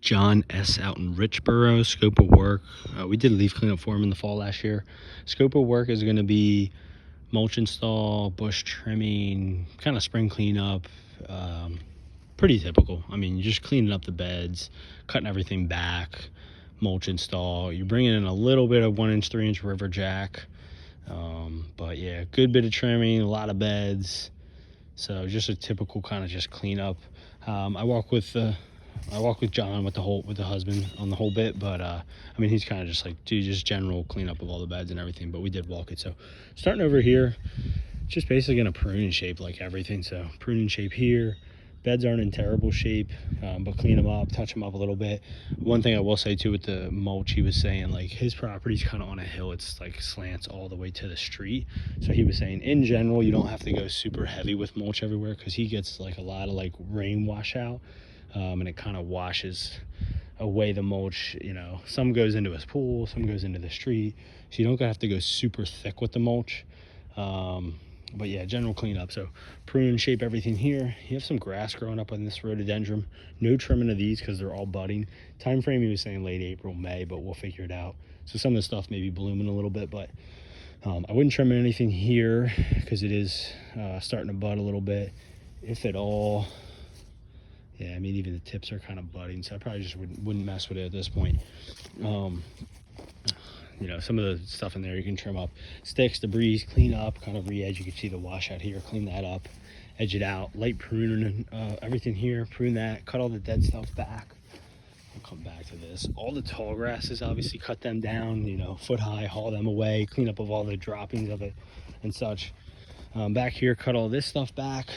John S. out in Richboro. Scope of work. We did leaf cleanup for him in the fall last year. Scope of work is going to be mulch install, bush trimming, kind of spring cleanup. Pretty typical. I mean, you're just cleaning up the beds, cutting everything back, mulch install. You're bringing in a little bit of 1 inch, 3 inch river jack. But yeah, good bit of trimming, a lot of beds. So just a typical kind of just cleanup. I walk with John with the husband on the whole bit, but I mean, he's kind of just like, dude, just general cleanup of all the beds and everything. But we did walk it. So starting over here, just basically gonna prune and shape like everything. So prune and shape here. Beds aren't in terrible shape, but clean them up, touch them up a little bit. One thing I will say too with the mulch, he was saying like his property's kind of on a hill. It's like slants all the way to the street. So he was saying in general, you don't have to go super heavy with mulch everywhere because he gets like a lot of like rain washout, and it kind of washes away the mulch. You know, some goes into his pool, some goes into the street. So you don't have to go super thick with the mulch. But yeah, general cleanup. So prune and shape everything here. You have some grass growing up on this rhododendron. No trimming of these because they're all budding. Time frame he was saying late April, May, but we'll figure it out. So some of the stuff may be blooming a little bit, but I wouldn't trim anything here because it is starting to bud a little bit, if at all. Yeah, I mean, even the tips are kind of budding, so I probably just wouldn't mess with it at this point. You know, some of the stuff in there you can trim up. Sticks, debris, clean up, kind of re-edge. You can see the washout here, clean that up, edge it out, light pruning, everything here, prune that, cut all the dead stuff back. I'll come back to this. All the tall grasses, obviously cut them down, you know, foot high, haul them away, clean up of all the droppings of it and such. Back here, cut all this stuff back.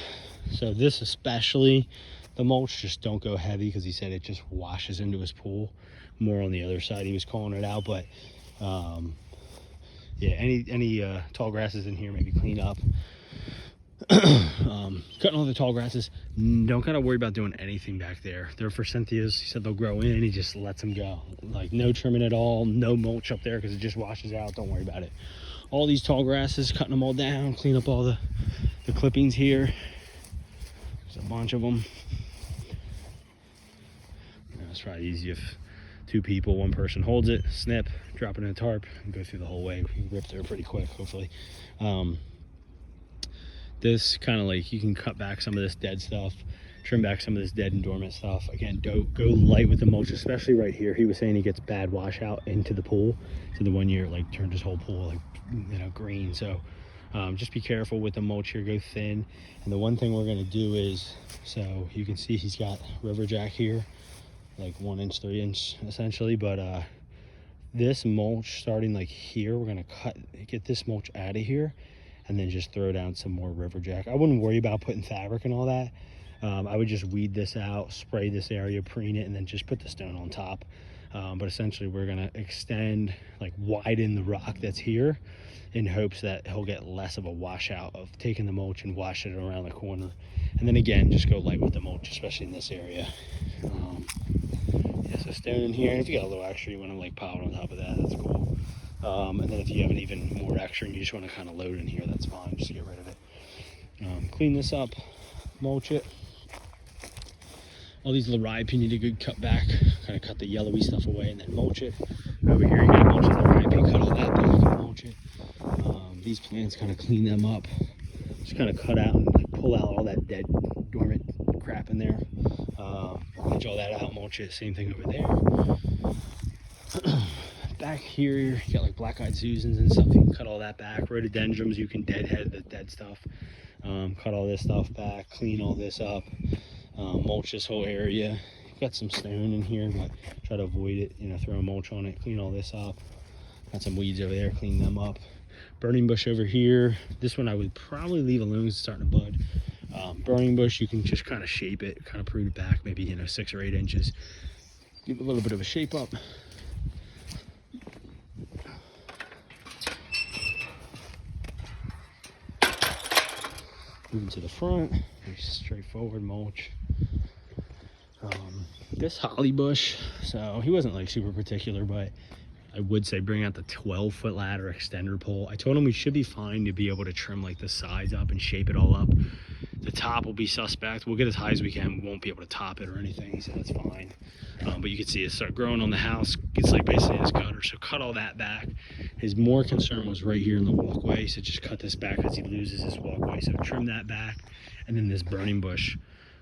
So this especially, the mulch, just don't go heavy because he said it just washes into his pool. More on the other side, he was calling it out, but yeah, any tall grasses in here maybe clean up. Cutting all the tall grasses. Don't kind of worry about doing anything back there. They're forsythias. He said they'll grow in. He just lets them go. Like no trimming at all, no mulch up there because it just washes out. Don't worry about it. All these tall grasses, cutting them all down, clean up all the clippings here. There's a bunch of them. You know, it's probably easy if 2 people, 1 person holds it, snip, drop it in a tarp, and go through the whole way. We can rip through it pretty quick, hopefully. This kind of like, you can cut back some of this dead stuff, trim back some of this dead and dormant stuff. Again, don't go light with the mulch, especially right here. He was saying he gets bad washout into the pool. So the 1 year like turned his whole pool like, you know, green. So just be careful with the mulch here, go thin. And the one thing we're gonna do is, so you can see he's got river jack here, like 1 inch, 3 inch essentially. But this mulch starting like here, we're gonna get this mulch out of here and then just throw down some more river jack. I wouldn't worry about putting fabric and all that. I would just weed this out, spray this area, preen it, and then just put the stone on top. But essentially we're gonna extend, like widen the rock that's here in hopes that he'll get less of a washout of taking the mulch and wash it around the corner. And then again, just go light with the mulch, especially in this area. Yeah, so stone in here, and if you got a little extra you want to like pile it on top of that, that's cool. And then if you have an even more extra and you just want to kind of load in here, that's fine, just get rid of it. Clean this up, mulch it. All these laripe you need a good cut back, kind of cut the yellowy stuff away and then mulch it. Over here you got a bunch of laripe, cut all that back and mulch it. These plants, kind of clean them up, just kind of cut out and like pull out all that dead dormant crap in there. Edge all that out, mulch it. Same thing over there. Back here you got like black-eyed Susans and stuff. You can cut all that back. Rhododendrons, you can deadhead the dead stuff. Cut all this stuff back, clean all this up, mulch this whole area. Got some stone in here, but try to avoid it, you know, throw a mulch on it, clean all this up. Got some weeds over there, clean them up. Burning bush over here. This one I would probably leave alone, it's starting to bud. Burning bush, you can just kind of shape it, kind of prune it back, maybe, you know, 6 or 8 inches. Give it a little bit of a shape up. Moving to the front, very straightforward mulch. This holly bush, so he wasn't like super particular, but I would say bring out the 12-foot ladder extender pole. I told him we should be fine to be able to trim like the sides up and shape it all up. The top will be suspect. We'll get as high as we can. We won't be able to top it or anything. He said that's fine. But you can see it start growing on the house. It's like basically his gutter. So cut all that back. His more concern was right here in the walkway. So just cut this back as he loses his walkway. So trim that back. And then this burning bush,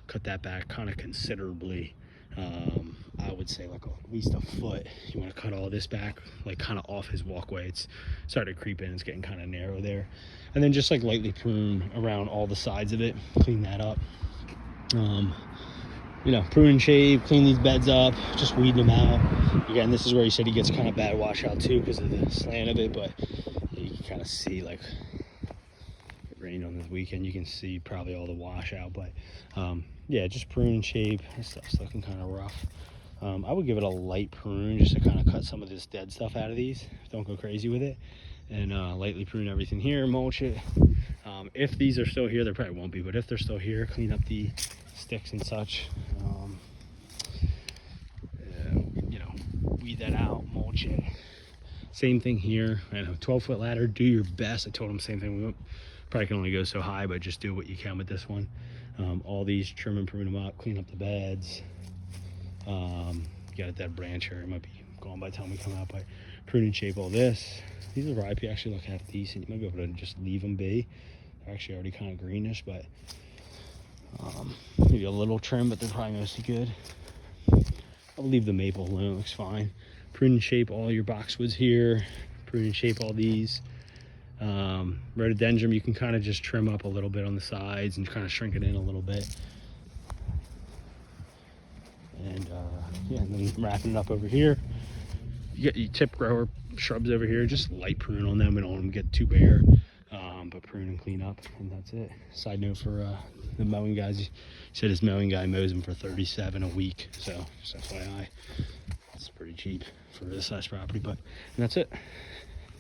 cut that back kind of considerably. I would say like at least a foot. You want to cut all this back, like kind of off his walkway. It's started to creep in. It's getting kind of narrow there. And then just like lightly prune around all the sides of it. Clean that up. You know, prune and shave, clean these beds up, just weeding them out. Again, this is where he said he gets kind of bad washout too because of the slant of it, but you can kind of see like it rained on this weekend. You can see probably all the washout, but yeah, just prune and shave. This stuff's looking kind of rough. I would give it a light prune just to kind of cut some of this dead stuff out of these. Don't go crazy with it. And lightly prune everything here, mulch it. If these are still here, there probably won't be, but if they're still here, clean up the sticks and such. You know, weed that out, mulch it. Same thing here. I know, 12-foot ladder, do your best. I told him same thing. We probably can only go so high, but just do what you can with this one. All these, trim and prune them up, clean up the beds. Got a dead branch here. It might be gone by the time we come out, but prune and shape all this. These are ripe. Actually look half decent. You might be able to just leave them be. They're actually already kind of greenish, but maybe a little trim, but they're probably mostly good. I'll leave the maple alone. It looks fine. Prune and shape all your boxwoods here. Prune and shape all these. Rhododendron, you can kind of just trim up a little bit on the sides and kind of shrink it in a little bit. And yeah, and then wrapping it up over here. You get your tip grower shrubs over here. Just light prune on them. We don't want them to get too bare. But prune and clean up, and that's it. Side note for the mowing guys, he said his mowing guy mows them for $37 a week. So just FYI, it's pretty cheap for this size property. But and that's it.